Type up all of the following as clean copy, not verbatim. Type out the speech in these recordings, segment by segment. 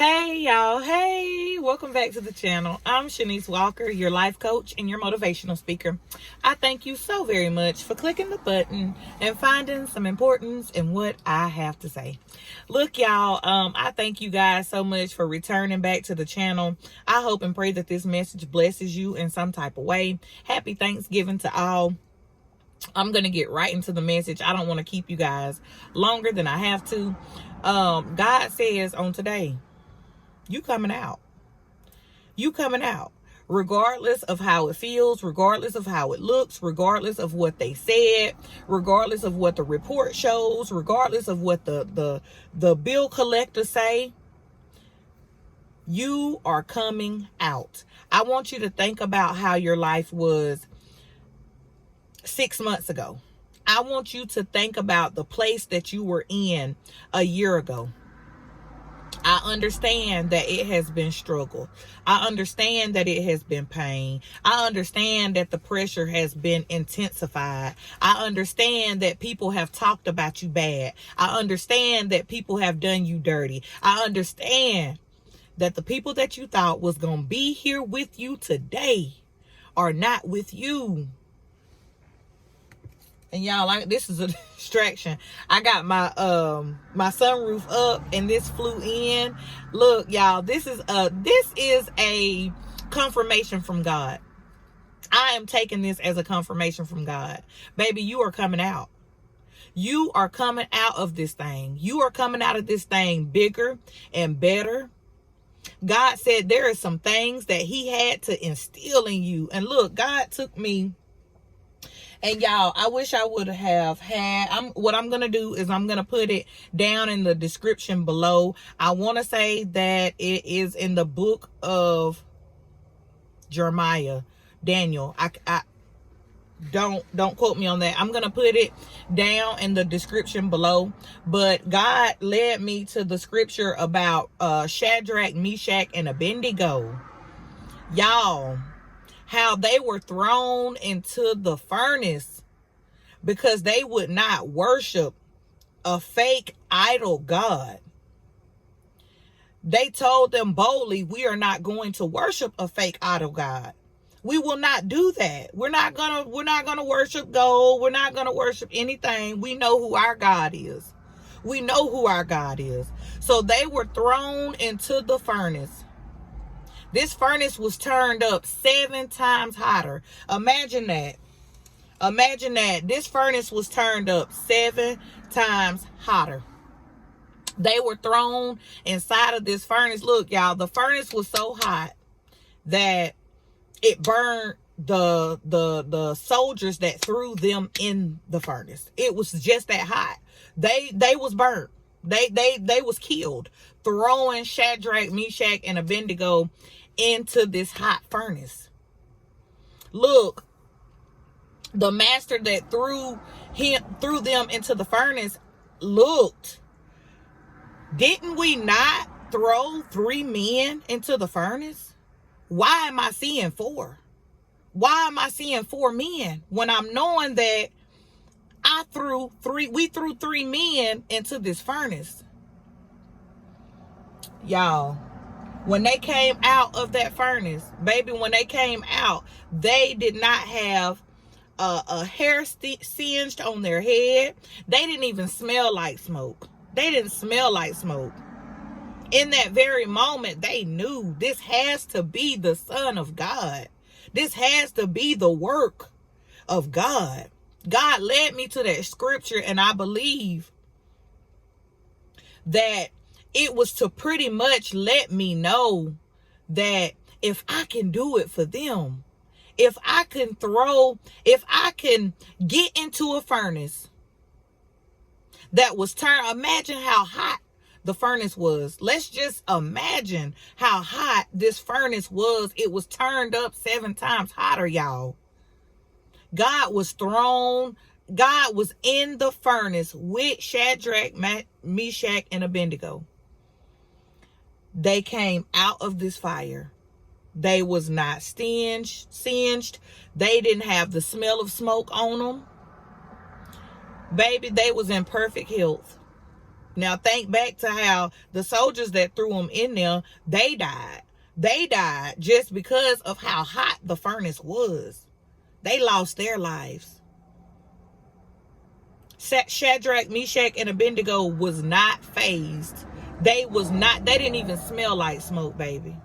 Hey y'all, hey, welcome back to the channel. I'm Sha'Nese Walker, your life coach and your motivational speaker. I thank you so very much for clicking the button and finding some importance in what I have to say. Look y'all, I thank you guys so much for returning back to the channel. I hope and pray that this message blesses you in some type of way. Happy Thanksgiving to all. I'm going to get right into the message. I don't want to keep you guys longer than I have to. God says on today, you coming out. You coming out. Regardless of how it feels, regardless of how it looks, regardless of what they said, regardless of what the report shows, regardless of what the bill collector say, you are coming out. I want you to think about how your life was 6 months ago. I want you to think about the place that you were in a year ago. I understand that it has been struggle. I understand that it has been pain. I understand that the pressure has been intensified. I understand that people have talked about you bad. I understand that people have done you dirty. I understand that the people that you thought was going to be here with you today are not with you. And y'all, like, this is a distraction. I got my my sunroof up and this flew in. Look, y'all, this is a confirmation from God. I am taking this as a confirmation from God. Baby, you are coming out. You are coming out of this thing. You are coming out of this thing bigger and better. God said there are some things that he had to instill in you. And look, God took me. And y'all, I wish I would have had, what I'm going to do is I'm going to put it down in the description below. I want to say that it is in the book of Jeremiah, Daniel. I don't quote me on that. I'm going to put it down in the description below. But God led me to the scripture about Shadrach, Meshach, and Abednego. Y'all, how they were thrown into the furnace because they would not worship a fake idol god. They told them boldly, we are not going to worship a fake idol god. We will not do that. We're not gonna worship gold. We're not gonna worship anything. We know who our God is. We know who our God is. So they were thrown into the furnace. This furnace was turned up 7 times hotter. Imagine that. Imagine that. This furnace was turned up 7 times hotter. They were thrown inside of this furnace. Look, y'all, the furnace was so hot that it burned the soldiers that threw them in the furnace. It was just that hot. They was burnt. They was killed, throwing Shadrach, Meshach, and Abednego into this hot furnace. Look, the master that threw them into the furnace looked. Didn't we not throw 3 men into the furnace? Why am I seeing 4? Why am I seeing 4 men when I'm knowing that we threw 3 men into this furnace? Y'all, when they came out of that furnace, baby, when they came out, they did not have a hair singed on their head. They didn't even smell like smoke. They didn't smell like smoke. In that very moment, they knew this has to be the Son of God. This has to be the work of God. God led me to that scripture, and I believe that it was to pretty much let me know that if I can do it for them, if I can get into a furnace that was turned, imagine how hot the furnace was. Let's just imagine how hot this furnace was. It was turned up 7 times hotter, y'all. God was in the furnace with Shadrach, Meshach, and Abednego. They came out of this fire. They was not singed. They didn't have the smell of smoke on them. Baby, they was in perfect health. Now think back to how the soldiers that threw them in there, they died. They died just because of how hot the furnace was. They lost their lives. Shadrach, Meshach, and Abednego was not fazed. They didn't even smell like smoke, baby.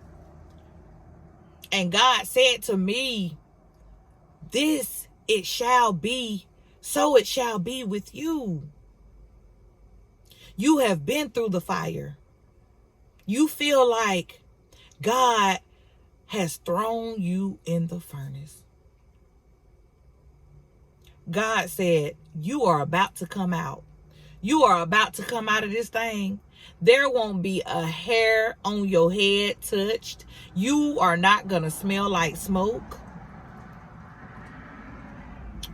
And God said to me, this it shall be, so it shall be with you. You have been through the fire. You feel like God has thrown you in the furnace. God said, you are about to come out. You are about to come out of this thing. There won't be a hair on your head touched. You are not going to smell like smoke.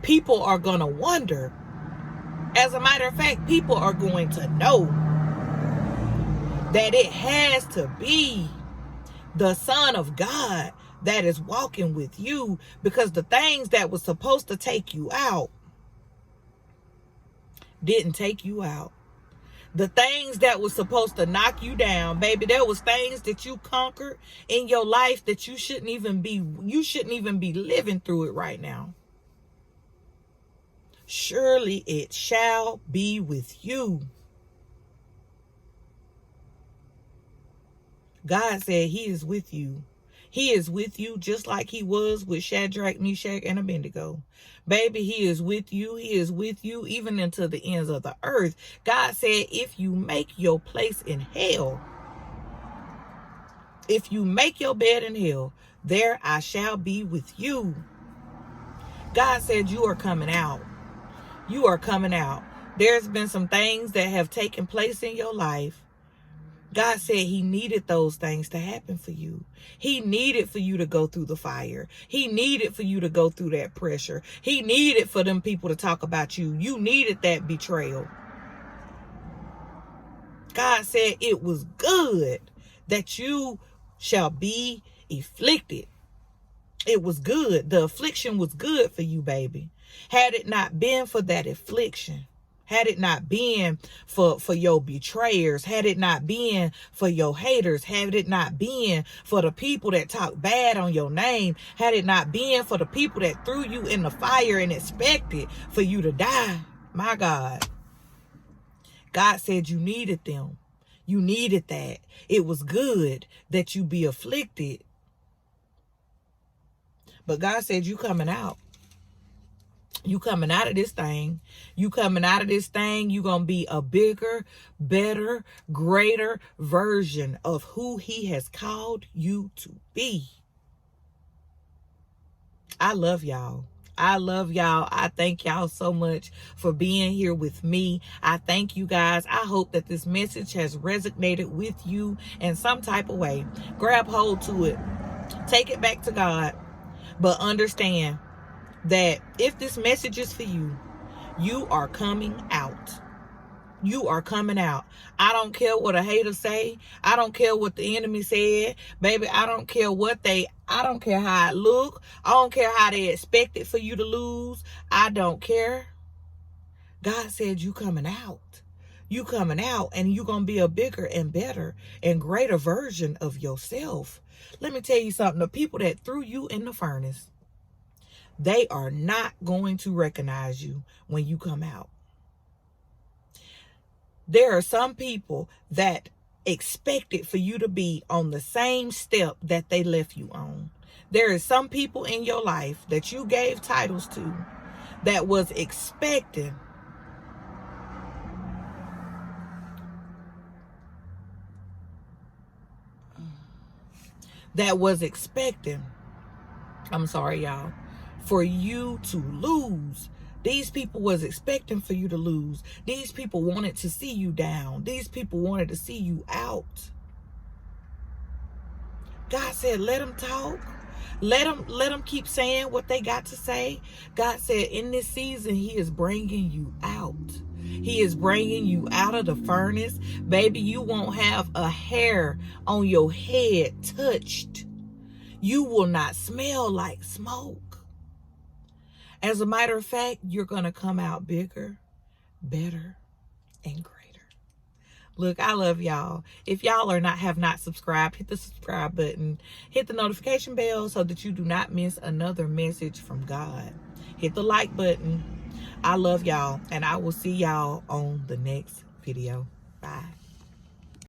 People are going to wonder. As a matter of fact, people are going to know that it has to be the Son of God that is walking with you, because the things that was supposed to take you out didn't take you out. The things that was supposed to knock you down, baby, there was things that you conquered in your life that you shouldn't even be living through it right now. Surely it shall be with you. God said he is with you. He is with you just like he was with Shadrach, Meshach, and Abednego. Baby, he is with you. He is with you even into the ends of the earth. God said, if you make your place in hell, if you make your bed in hell, there I shall be with you. God said, you are coming out. You are coming out. There's been some things that have taken place in your life. God said he needed those things to happen for you. He needed for you to go through the fire. He needed for you to go through that pressure. He needed for them people to talk about you. You needed that betrayal. God said it was good that you shall be afflicted. It was good. The affliction was good for you, baby. Had it not been for that affliction, had it not been for your betrayers, had it not been for your haters, had it not been for the people that talk bad on your name, had it not been for the people that threw you in the fire and expected for you to die, my God. God said you needed them. You needed that. It was good that you be afflicted. But God said you coming out. You coming out of this thing. You coming out of this thing. You going to be a bigger, better, greater version of who he has called you to be. I love y'all. I love y'all. I thank y'all so much for being here with me. I thank you guys. I hope that this message has resonated with you in some type of way. Grab hold to it. Take it back to God. But understand that if this message is for you, you are coming out. You are coming out. I don't care what a hater say. I don't care what the enemy said. Baby, I don't care I don't care how it look. I don't care how they expect it for you to lose. I don't care. God said you coming out. You coming out, and you going to be a bigger and better and greater version of yourself. Let me tell you something. The people that threw you in the furnace, they are not going to recognize you when you come out. There are some people that expected for you to be on the same step that they left you on. There is some people in your life that you gave titles to that was expecting I'm sorry, y'all, for you to lose. These people was expecting for you to lose. These people wanted to see you down. These people wanted to see you out. God said, let them talk. Let them keep saying what they got to say. God said, in this season, he is bringing you out. He is bringing you out of the furnace. Baby, you won't have a hair on your head touched. You will not smell like smoke. As a matter of fact, you're going to come out bigger, better, and greater. Look, I love y'all. If y'all have not subscribed, hit the subscribe button. Hit the notification bell so that you do not miss another message from God. Hit the like button. I love y'all, and I will see y'all on the next video. Bye.